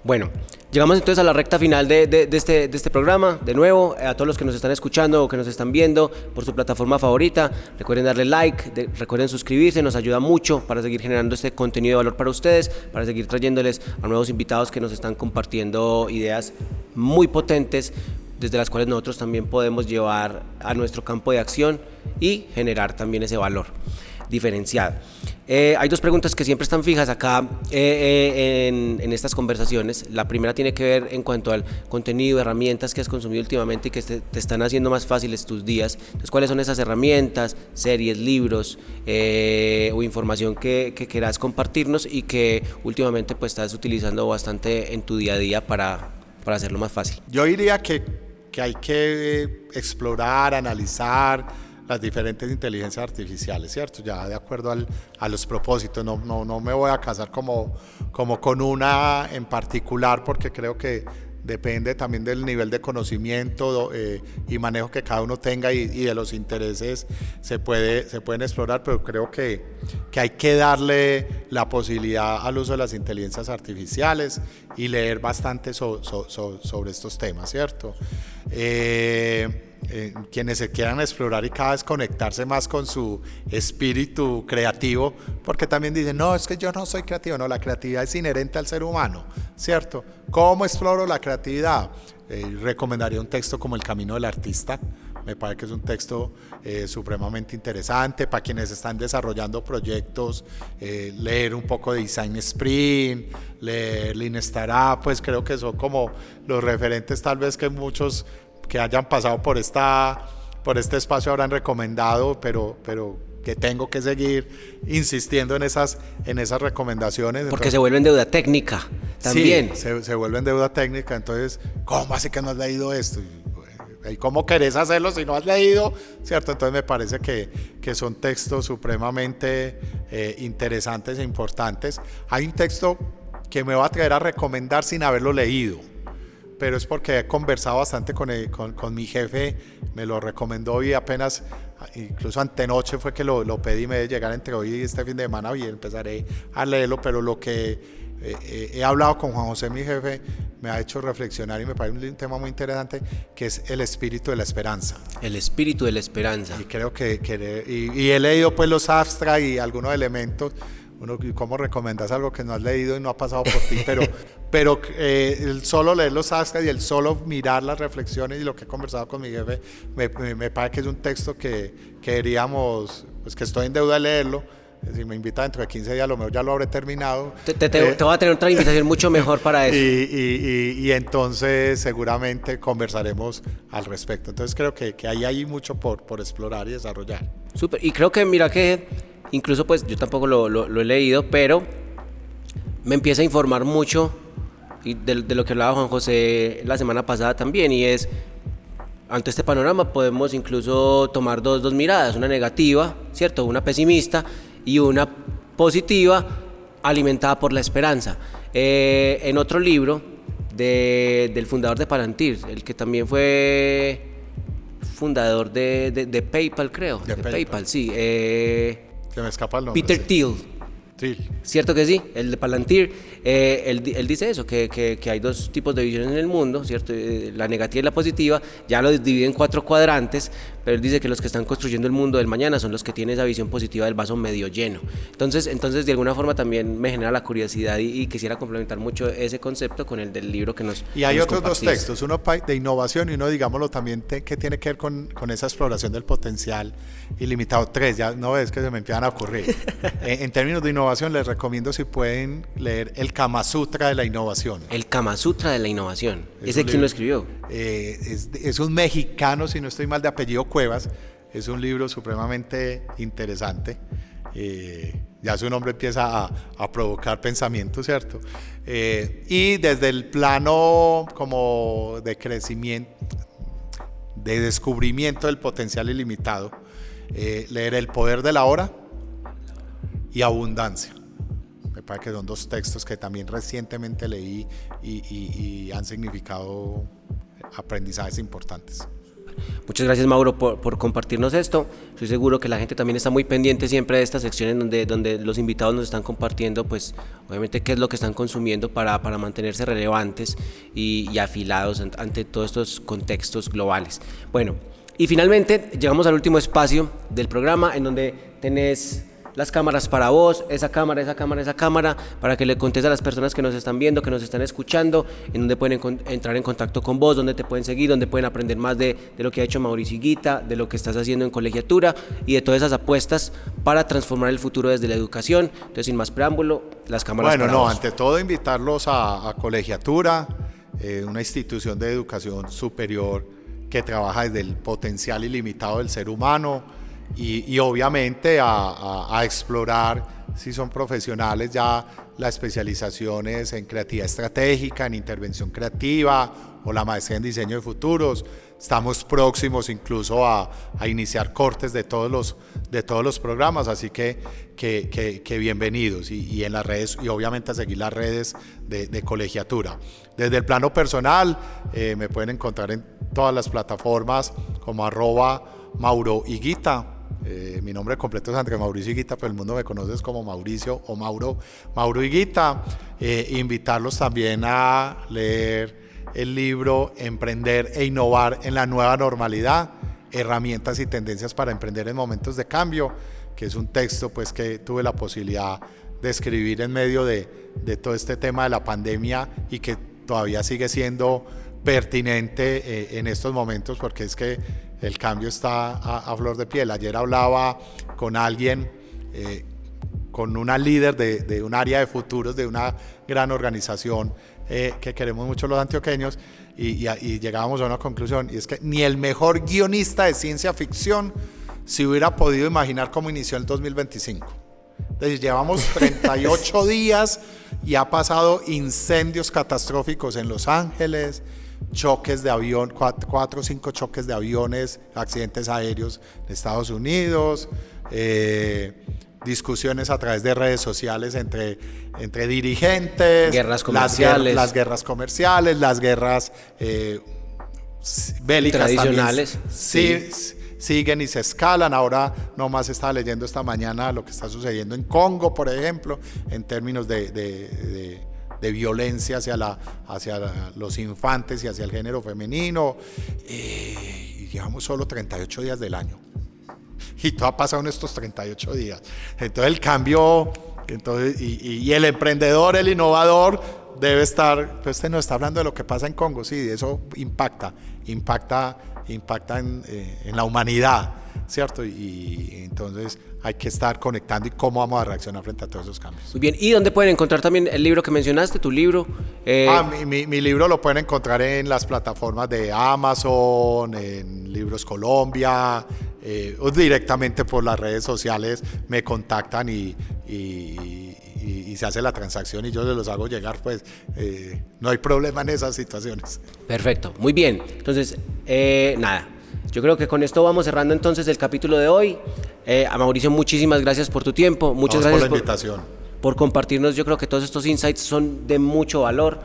Bueno, llegamos entonces a la recta final de este programa. De nuevo, a todos los que nos están escuchando o que nos están viendo por su plataforma favorita, recuerden darle like, recuerden suscribirse, nos ayuda mucho para seguir generando este contenido de valor para ustedes, para seguir trayéndoles a nuevos invitados que nos están compartiendo ideas muy potentes, desde las cuales nosotros también podemos llevar a nuestro campo de acción y generar también ese valor diferenciado. Hay dos preguntas que siempre están fijas acá en estas conversaciones. La primera tiene que ver en cuanto al contenido, herramientas que has consumido últimamente y que te están haciendo más fáciles tus días. Entonces, ¿cuáles son esas herramientas, series, libros o información que quieras compartirnos y que últimamente pues estás utilizando bastante en tu día a día para hacerlo más fácil?
Yo diría que hay que explorar, analizar las diferentes inteligencias artificiales, ¿cierto? Ya de acuerdo a los propósitos, no me voy a casar como con una en particular, porque creo que depende también del nivel de conocimiento y manejo que cada uno tenga y de los intereses se pueden explorar, pero creo que hay que darle la posibilidad al uso de las inteligencias artificiales y leer bastante sobre estos temas, ¿cierto? Quienes se quieran explorar y cada vez conectarse más con su espíritu creativo, porque también dicen, no, es que yo no soy creativo. No, la creatividad es inherente al ser humano, ¿cierto? ¿Cómo exploro la creatividad? Recomendaría un texto como El Camino del Artista. Me parece que es un texto supremamente interesante para quienes están desarrollando proyectos. Leer un poco de Design Sprint, leer Lean Startup, pues creo que son como los referentes tal vez que muchos que hayan pasado por este espacio habrán recomendado, pero que tengo que seguir insistiendo en esas recomendaciones.
Porque
entonces,
se vuelven deuda técnica también.
Sí, se vuelven deuda técnica, entonces, ¿cómo así que no has leído esto? ¿Y cómo querés hacerlo si no has leído? ¿Cierto? Entonces me parece que son textos supremamente interesantes e importantes. Hay un texto que me va a atrever a recomendar sin haberlo leído, pero es porque he conversado bastante con mi jefe, me lo recomendó y apenas, incluso antenoche fue que lo pedí, me debe llegar entre hoy y este fin de semana y empezaré a leerlo, pero lo que he hablado con Juan José, mi jefe, me ha hecho reflexionar y me parece un tema muy interesante, que es el espíritu de la esperanza.
El espíritu de la esperanza.
Y creo que he leído pues los abstracts y algunos elementos. ¿Cómo recomiendas algo que no has leído y no ha pasado por ti? Pero el solo leer los abstracts y el solo mirar las reflexiones y lo que he conversado con mi jefe, me parece que es un texto que diríamos, pues que estoy en deuda de leerlo. Si me invita dentro de 15 días, a lo mejor ya lo habré terminado.
Te voy a tener otra invitación mucho mejor para eso.
Y entonces seguramente conversaremos al respecto. Entonces creo que ahí hay mucho por explorar y desarrollar.
Súper. Y creo que, mira que incluso pues yo tampoco lo he leído, pero me empieza a informar mucho y de lo que hablaba Juan José la semana pasada también, y es, ante este panorama podemos incluso tomar dos miradas, una negativa, ¿cierto? Una pesimista y una positiva alimentada por la esperanza. En otro libro del fundador de Palantir, el que también fue fundador de PayPal, creo. De PayPal, sí.
Se me escapa el nombre.
Peter Thiel.
Sí.
Cierto que sí, el de Palantir, él dice eso, que hay dos tipos de visiones en el mundo, ¿cierto? La negativa y la positiva, ya lo divide en 4 cuadrantes, pero él dice que los que están construyendo el mundo del mañana son los que tienen esa visión positiva del vaso medio lleno. Entonces de alguna forma también me genera la curiosidad y quisiera complementar mucho ese concepto con el del libro que nos
Y hay
nos
otros dos
compartiste.
textos, uno de innovación y uno, digámoslo, también que tiene que ver con esa exploración del potencial ilimitado. 3, ya no ves que se me empiezan a ocurrir. En términos de innovación, les recomiendo si pueden leer el Kama Sutra de la innovación.
El Kama Sutra de la innovación.
Es
¿Ese
un
quién lo
libro.
escribió?
Es un mexicano, si no estoy mal, de apellido Cuevas. Es un libro supremamente interesante. Ya su nombre empieza a provocar pensamiento, ¿cierto? Y desde el plano como de crecimiento, de descubrimiento del potencial ilimitado, leer El poder de la hora y Abundancia. Me parece que son 2 textos que también recientemente leí y han significado aprendizajes importantes.
Muchas gracias, Mauro, por compartirnos esto. Estoy seguro que la gente también está muy pendiente siempre de estas secciones donde los invitados nos están compartiendo, pues obviamente qué es lo que están consumiendo para mantenerse relevantes y afilados ante todos estos contextos globales. Bueno, y finalmente llegamos al último espacio del programa, en donde tenés las cámaras para vos, esa cámara, para que le contes a las personas que nos están viendo, que nos están escuchando, en donde pueden entrar en contacto con vos, donde te pueden seguir, donde pueden aprender más de lo que ha hecho Mauricio Higuita, de lo que estás haciendo en Colegiatura y de todas esas apuestas para transformar el futuro desde la educación. Entonces, sin más preámbulo, las cámaras para vos.
Ante todo invitarlos a Colegiatura, una institución de educación superior que trabaja desde el potencial ilimitado del ser humano, y obviamente a explorar, si son profesionales, ya las especializaciones en creatividad estratégica, en intervención creativa o la maestría en diseño de futuros. Estamos próximos incluso a iniciar cortes de todos los programas, así que bienvenidos, y en las redes, y obviamente a seguir las redes de Colegiatura. Desde el plano personal, me pueden encontrar en todas las plataformas como @MauroHiguita. Mi nombre completo es Andrés Mauricio Higuita, pero el mundo me conoce como Mauricio o Mauro Higuita. Invitarlos también a leer el libro Emprender e Innovar en la Nueva Normalidad, herramientas y tendencias para emprender en momentos de cambio, que es un texto pues que tuve la posibilidad de escribir en medio de todo este tema de la pandemia y que todavía sigue siendo pertinente en estos momentos, porque es que el cambio está a flor de piel. Ayer hablaba con alguien, con una líder de un área de futuros de una gran organización que queremos mucho los antioqueños, y llegábamos a una conclusión, y es que ni el mejor guionista de ciencia ficción se hubiera podido imaginar cómo inició el 2025. Entonces, llevamos 38 días y ha pasado incendios catastróficos en Los Ángeles, choques de avión, 4 o 5 choques de aviones, accidentes aéreos en Estados Unidos, discusiones a través de redes sociales entre dirigentes,
guerras comerciales,
las guerras comerciales, las guerras bélicas
tradicionales,
también, sí, siguen y se escalan. Ahora nomás estaba leyendo esta mañana lo que está sucediendo en Congo, por ejemplo, en términos de violencia hacia los infantes y hacia el género femenino, y llevamos solo 38 días del año y todo ha pasado en estos 38 días. Entonces el cambio, y el emprendedor, el innovador debe estar, pues usted nos está hablando de lo que pasa en Congo, sí, eso impacta en la humanidad, ¿cierto? Y entonces hay que estar conectando y cómo vamos a reaccionar frente a todos esos cambios.
Muy bien, ¿y dónde pueden encontrar también el libro que mencionaste, tu libro?
Mi libro lo pueden encontrar en las plataformas de Amazon, en Libros Colombia, o directamente por las redes sociales me contactan y se hace la transacción y yo se los hago llegar, pues no hay problema en esas situaciones.
Perfecto, muy bien. Entonces, nada, yo creo que con esto vamos cerrando entonces el capítulo de hoy. A Mauricio, muchísimas gracias por tu tiempo, muchas gracias
por la invitación.
Por compartirnos. Yo creo que todos estos insights son de mucho valor,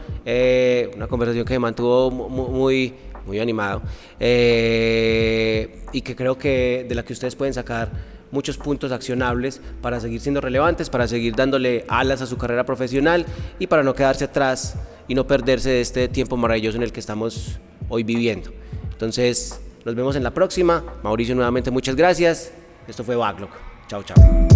una conversación que me mantuvo muy animado, y que creo que de la que ustedes pueden sacar muchos puntos accionables para seguir siendo relevantes, para seguir dándole alas a su carrera profesional y para no quedarse atrás y no perderse de este tiempo maravilloso en el que estamos hoy viviendo. Entonces, nos vemos en la próxima. Mauricio, nuevamente muchas gracias. Esto fue Backlog. Chao, chao.